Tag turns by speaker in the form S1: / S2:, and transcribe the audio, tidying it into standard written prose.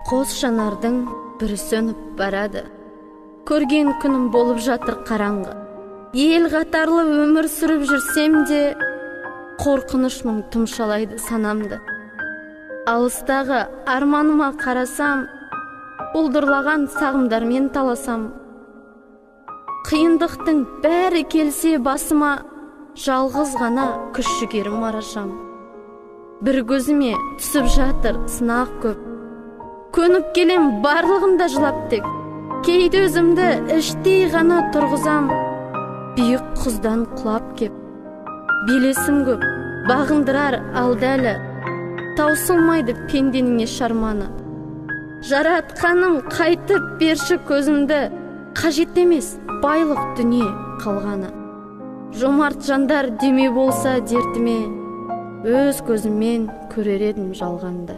S1: Қос жанардың бірі сөніп барады. Көрген күнім болып жатыр қараңғы. Ел қатарлы өмір сүріп жүрсем де, қорқыныш мұң тұмшалайды санамды. Алыстағы арманыма қарасам, бұлдырлаған сағымдармен таласам. Қиындықтың бәрі келсе басыма, жалғыз ғана күш жігерім арашам. Бір көзіме түсіп жатыр сынақ көп. Көніп келем барлығында жылап тек. Кейде өзімді іштей ғана тұрғызам. Биік құздан құлап кеп. Белесім көп, бағындырар алдәлі. Таусылмайды пенденің еш арманы. Жаратқаным қайтып берші көзімді. Қажет емес байлық дүние қалғаны. Жомарт жандар деме болса дертіме, өз көзіммен көрер едім жалғанды.